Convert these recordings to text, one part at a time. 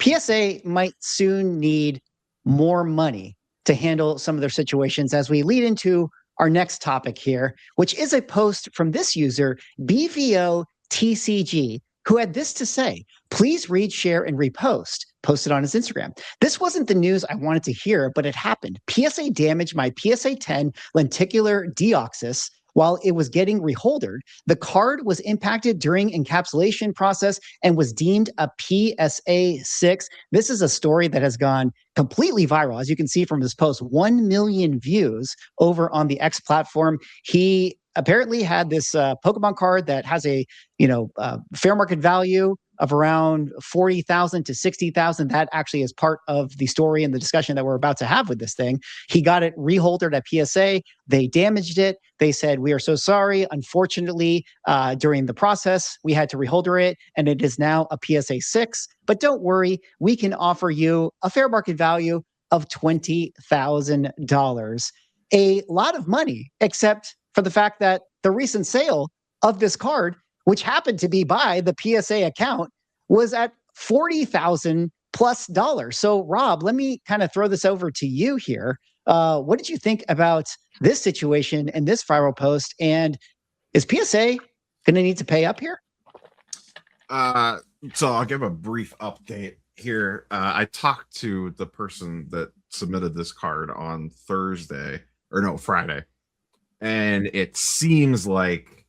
PSA might soon need more money to handle some of their situations as we lead into our next topic here, which is a post from this user, BVOTCG, who had this to say: please read, share, and repost. Posted on his Instagram. This wasn't the news I wanted to hear, but it happened. PSA damaged my PSA 10 lenticular deoxys while it was getting reholdered. The card was impacted during encapsulation process and was deemed a PSA 6. This is a story that has gone completely viral. As you can see from this post, 1 million views over on the X platform. He apparently had this Pokemon card that has a fair market value of around 40,000 to 60,000. That actually is part of the story and the discussion that we're about to have with this thing. He got it reholdered at PSA. They damaged it. They said, we are so sorry. Unfortunately, during the process, we had to reholder it, and it is now a PSA 6. But don't worry, we can offer you a fair market value of $20,000. A lot of money, except for the fact that the recent sale of this card, which happened to be by the PSA account, was at $40,000 plus. So, Rob, let me kind of throw this over to you here. What did you think about this situation and this viral post? And is PSA going to need to pay up here? So I'll give a brief update here. I talked to the person that submitted this card on Friday. And it seems like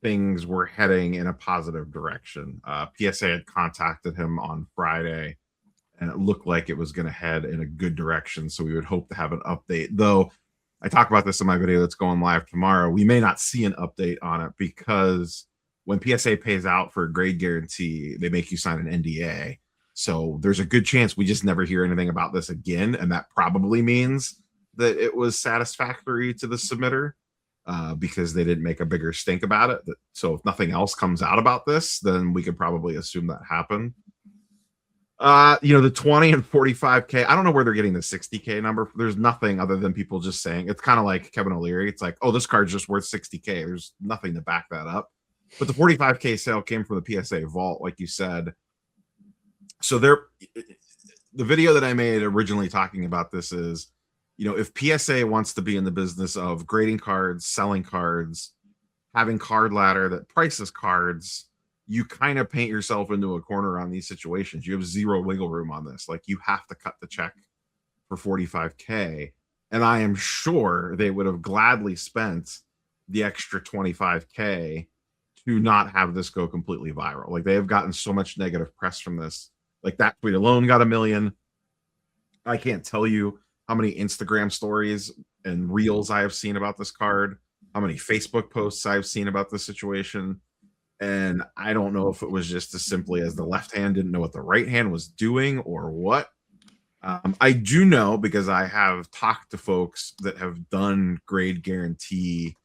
things were heading in a positive direction. PSA had contacted him on Friday, and it looked like it was going to head in a good direction. So we would hope to have an update. Though I talk about this in my video that's going live tomorrow, we may not see an update on it because when PSA pays out for a grade guarantee, they make you sign an NDA. So there's a good chance we just never hear anything about this again. And that probably means that it was satisfactory to the submitter. Because they didn't make a bigger stink about it. So if nothing else comes out about this, then we could probably assume that happened. The 20 and 45K, I don't know where they're getting the 60K number. There's nothing other than people just saying, it's kind of like Kevin O'Leary. It's like, oh, this card's just worth 60K. There's nothing to back that up. But the 45K sale came from the PSA vault, like you said. So the video that I made originally talking about this is, if PSA wants to be in the business of grading cards, selling cards, having card ladder that prices cards, you kind of paint yourself into a corner on these situations. You have zero wiggle room on this. Like, you have to cut the check for 45K. And I am sure they would have gladly spent the extra 25K to not have this go completely viral. Like, they have gotten so much negative press from this. Like, that tweet alone got 1 million. I can't tell you how many Instagram stories and reels I have seen about this card, how many Facebook posts I've seen about this situation. And I don't know if it was just as simply as the left hand didn't know what the right hand was doing or what. I do know, because I have talked to folks that have done grade guarantee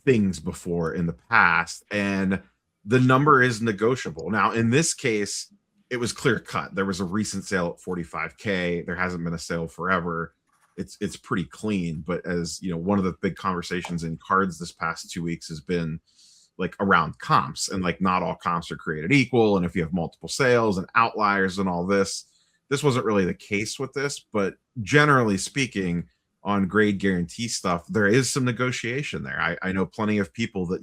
things before in the past, and the number is negotiable. Now, in this case, it was clear cut. There was a recent sale at 45K. There hasn't been a sale forever. It's pretty clean. But as you know, one of the big conversations in cards this past 2 weeks has been like around comps, and like not all comps are created equal. And if you have multiple sales and outliers and all this wasn't really the case with this. But generally speaking, on grade guarantee stuff, there is some negotiation there. I know plenty of people that,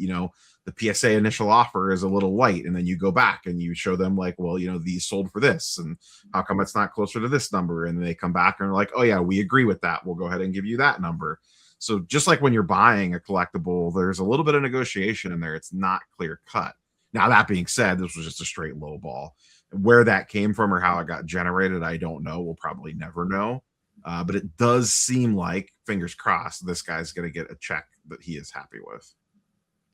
the PSA initial offer is a little light, and then you go back and you show them like, well, these sold for this, and how come it's not closer to this number? And they come back and are like, oh yeah, we agree with that. We'll go ahead and give you that number. So just like when you're buying a collectible, there's a little bit of negotiation in there. It's not clear cut. Now, that being said, this was just a straight low ball. Where that came from or how it got generated, I don't know. We'll probably never know. But it does seem like, fingers crossed, this guy's going to get a check that he is happy with.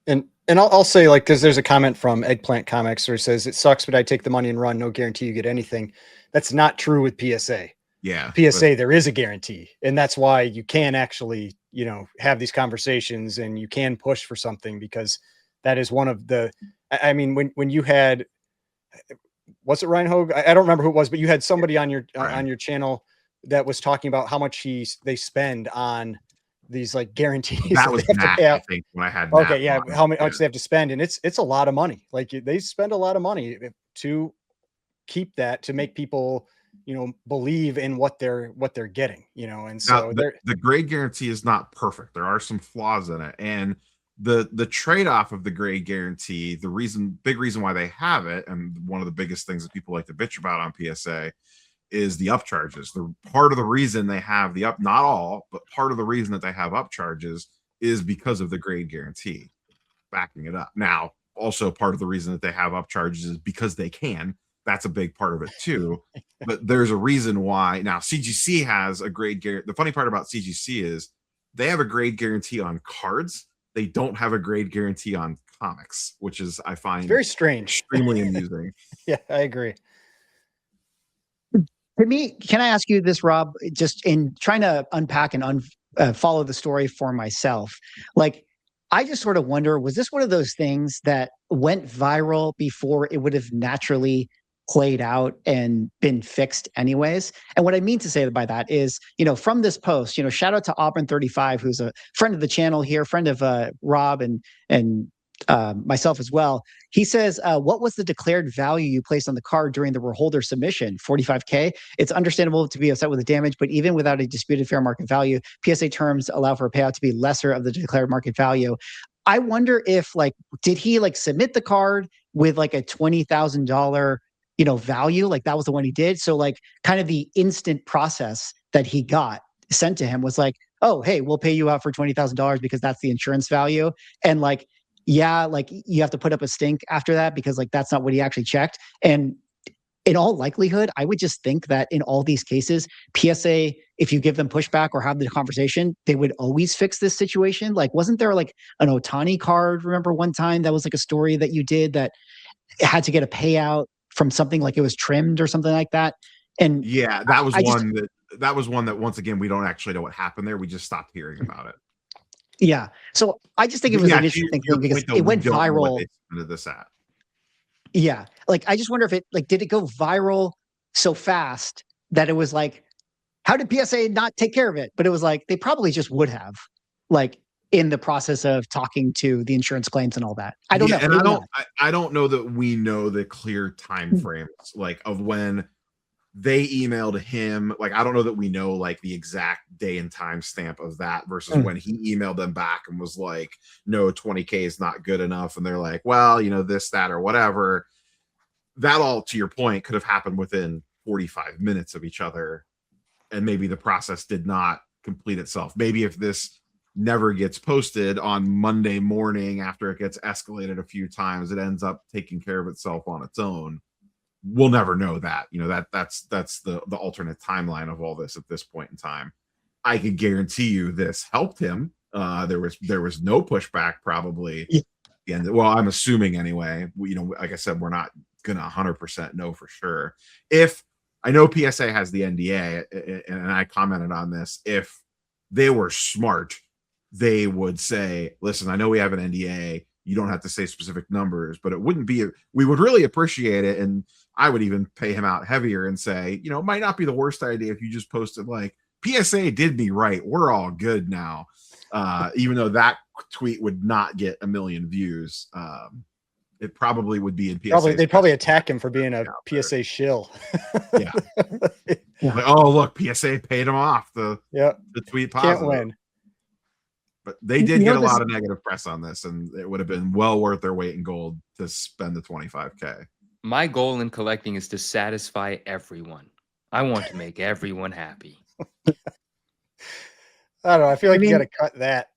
And I'll say, like, because there's a comment from Eggplant Comics where it says, it sucks, but I take the money and run. No guarantee you get anything. That's not true with PSA. Yeah. PSA, there is a guarantee. And that's why you can actually, have these conversations, and you can push for something, because that is one of the, I mean, when you had, was it Ryan Hogue? I don't remember who it was, but you had somebody on your channel that was talking about how much they spend on these like guarantees. That was Matt, I think, when I had Matt. Okay, yeah, how much they have to spend, and it's a lot of money. Like, they spend a lot of money to keep that to make people, believe in what they're getting, and so Now, the grade guarantee is not perfect. There are some flaws in it, and the trade-off of the grade guarantee, big reason why they have it, and one of the biggest things that people like to bitch about on PSA is the upcharges. The part of the reason they have not all, but part of the reason that they have upcharges is because of the grade guarantee backing it up. Now, also part of the reason that they have upcharges is because they can. That's a big part of it too. But there's a reason why. Now, CGC has a grade guarantee. The funny part about CGC is they have a grade guarantee on cards. They don't have a grade guarantee on comics, which is, I find, it's very strange, extremely amusing. Yeah, I agree. To me, can I ask you this, Rob? Just in trying to unpack and follow the story for myself, like, I just sort of wonder, was this one of those things that went viral before it would have naturally played out and been fixed anyways? And what I mean to say by that is, from this post, shout out to Auburn35, who's a friend of the channel here, friend of Rob and myself as well. He says, what was the declared value you placed on the card during the reholder submission? 45K. It's understandable to be upset with the damage, but even without a disputed fair market value, PSA terms allow for a payout to be lesser of the declared market value. I wonder if, did he submit the card with a $20,000 value? That was the one he did. So kind of the instant process that he got sent to him was oh, hey, we'll pay you out for $20,000 because that's the insurance value. And yeah, you have to put up a stink after that because that's not what he actually checked. And in all likelihood, I would just think that in all these cases, PSA, if you give them pushback or have the conversation, they would always fix this situation. Wasn't there an Otani card? Remember one time that was a story that you did that had to get a payout from something it was trimmed or something like that. And yeah, that was one that once again, we don't actually know what happened there. We just stopped hearing about it. Yeah. So I just think it was an interesting thing because it went viral. This at. Yeah. I just wonder if it did it go viral so fast that it was how did PSA not take care of it? But it was they probably just would have in the process of talking to the insurance claims and all that. I don't know. And I don't know that we know the clear time frames of when they emailed him. I don't know that we know the exact day and time stamp of that versus when he emailed them back and was no, 20K is not good enough. And they're well, this, that, or whatever. That all, to your point, could have happened within 45 minutes of each other. And maybe the process did not complete itself. Maybe if this never gets posted on Monday morning after it gets escalated a few times, it ends up taking care of itself on its own. We'll never know that. That's the alternate timeline of all this at this point in time. I can guarantee you this helped him. There was no pushback probably. Yeah. Well, I'm assuming anyway. Like I said, we're not gonna 100% know for sure. If I know PSA has the NDA, and I commented on this, if they were smart, they would say, listen, I know we have an NDA. You don't have to say specific numbers, but it wouldn't be, we would really appreciate it. And I would even pay him out heavier and say, it might not be the worst idea if you just posted PSA did me right. We're all good now. Even though that tweet would not get 1 million views. It probably would be in PSA. They'd probably attack him for being a PSA shill. Yeah. Oh, look, PSA paid him off the tweet positive. Can't win. But they did get a lot of negative press on this, and it would have been well worth their weight in gold to spend the 25K. My goal in collecting is to satisfy everyone. I want to make everyone happy. I don't know. I feel like you got to cut that.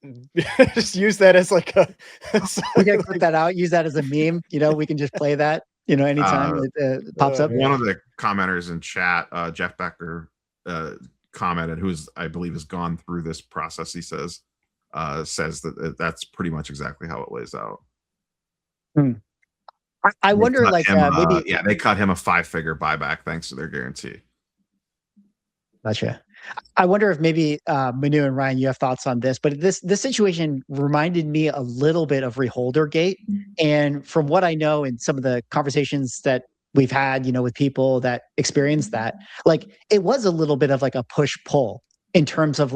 Just use that as a. We got to cut that out. Use that as a meme. We can just play that. Anytime it pops up. One of the commenters in chat, Jeff Becker, commented, I believe has gone through this process. He says that's pretty much exactly how it lays out. I wonder, maybe they cut him a 5-figure buyback thanks to their guarantee. Gotcha. I wonder if maybe Manu and Ryan, you have thoughts on this, but this situation reminded me a little bit of reholder gate. And from what I know in some of the conversations that we've had, with people that experienced that, it was a little bit of a push pull in terms of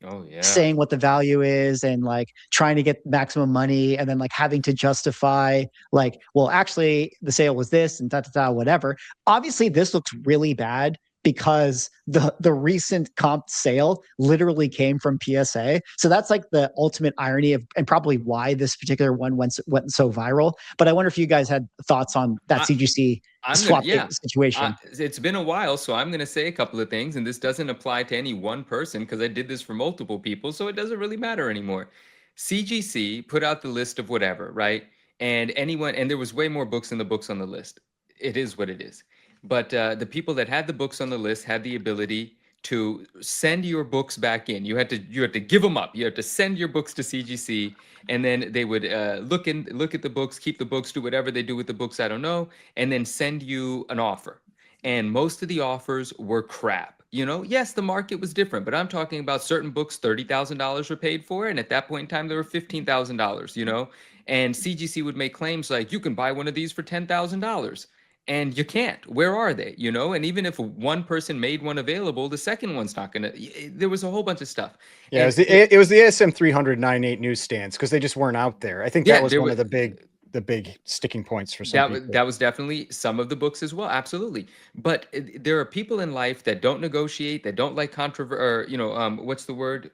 Oh yeah. saying what the value is and like trying to get maximum money and then like having to justify like, well, actually the sale was this and whatever. Obviously this looks really bad because the recent comp sale literally came from PSA. So that's like the ultimate irony of, and probably why this particular one went so viral. But I wonder if you guys had thoughts on that CGC swap situation. It's been a while, so I'm going to say a couple of things, and this doesn't apply to any one person because I did this for multiple people, so it doesn't really matter anymore. CGC put out the list of whatever, right? And there was way more books than the books on the list. It is what it is. But the people that had the books on the list had the ability to send your books back in. You had to give them up. You had to send your books to CGC, and then they would look at the books, keep the books, do whatever they do with the books, I don't know, and then send you an offer. And most of the offers were crap. Yes, the market was different, but I'm talking about certain books, $30,000 were paid for, and at that point in time, they were $15,000. And CGC would make claims like, you can buy one of these for $10,000. And you can't. Where are they? And even if one person made one available, the second one's not going to. There was a whole bunch of stuff. Yeah, it was the ASM 30098 newsstands because they just weren't out there. I think that was one of the big sticking points for some people. That was definitely some of the books as well. Absolutely. But there are people in life that don't negotiate, that don't like what's the word?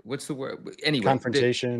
Anyway,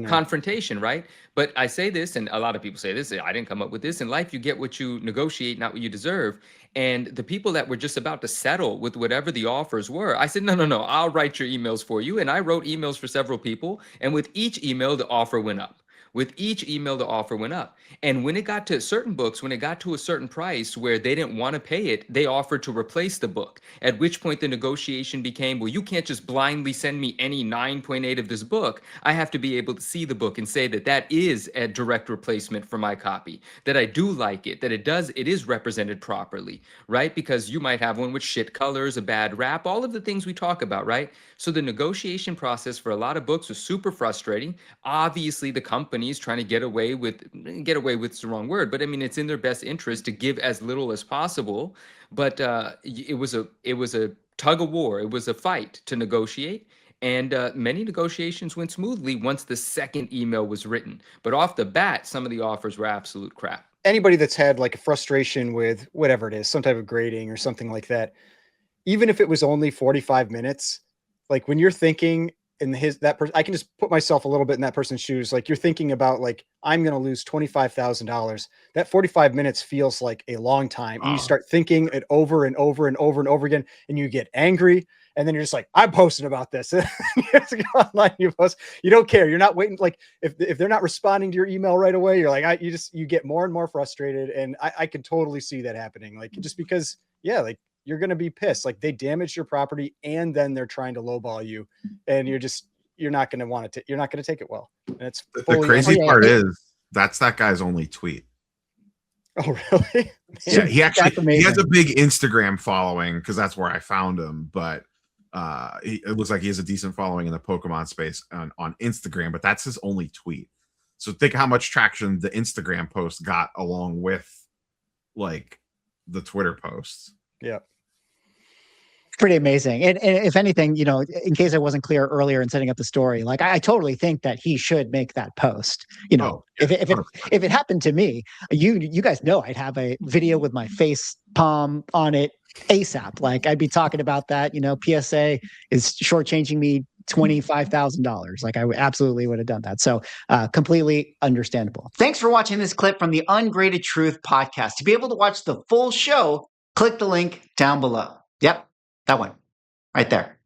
confrontation, right? But I say this, and a lot of people say this, I didn't come up with this. In life, you get what you negotiate, not what you deserve. And the people that were just about to settle with whatever the offers were, I said, no, I'll write your emails for you. And I wrote emails for several people. And with each email, the offer went up. With each email, the offer went up. And when it got to certain books, when it got to a certain price where they didn't want to pay it, they offered to replace the book. At which point the negotiation became, well, you can't just blindly send me any 9.8 of this book. I have to be able to see the book and say that that is a direct replacement for my copy, that I do like it, that it is represented properly, right? Because you might have one with shit colors, a bad wrap, all of the things we talk about, right? So the negotiation process for a lot of books was super frustrating. Obviously, the companies trying to get away with is the wrong word, but I mean, it's in their best interest to give as little as possible. But it was a tug of war. It was a fight to negotiate. And many negotiations went smoothly once the second email was written. But off the bat, some of the offers were absolute crap. Anybody that's had like a frustration with whatever it is, some type of grading or something like that, even if it was only 45 minutes, like when you're thinking in I can just put myself a little bit in that person's shoes. Like you're thinking about like, I'm going to lose $25,000. That 45 minutes feels like a long time. And you start thinking it over and over and over and over again. And you get angry. And then you're just like, I'm posting about this. You have to go online, you post, you don't care. You're not waiting. Like if they're not responding to your email right away, you're like, you get more and more frustrated. And I can totally see that happening. Like just because, yeah, like, you're going to be pissed. Like they damaged your property and then they're trying to lowball you and you're not going to want it. You're not going to take it well. And it's the crazy part is that's that guy's only tweet. Oh, really? Yeah. He has a big Instagram following because that's where I found him. But it looks like he has a decent following in the Pokemon space on Instagram, but that's his only tweet. So think how much traction the Instagram post got along with like the Twitter posts. Yeah. Pretty amazing. And if anything, in case I wasn't clear earlier in setting up the story, like I totally think that he should make that post. If it happened to me, you guys know I'd have a video with my face palm on it ASAP. Like I'd be talking about that. PSA is shortchanging me $25,000. Like I absolutely would have done that. So completely understandable. Thanks for watching this clip from the Ungraded Truth podcast. To be able to watch the full show, click the link down below. Yep, that one right there.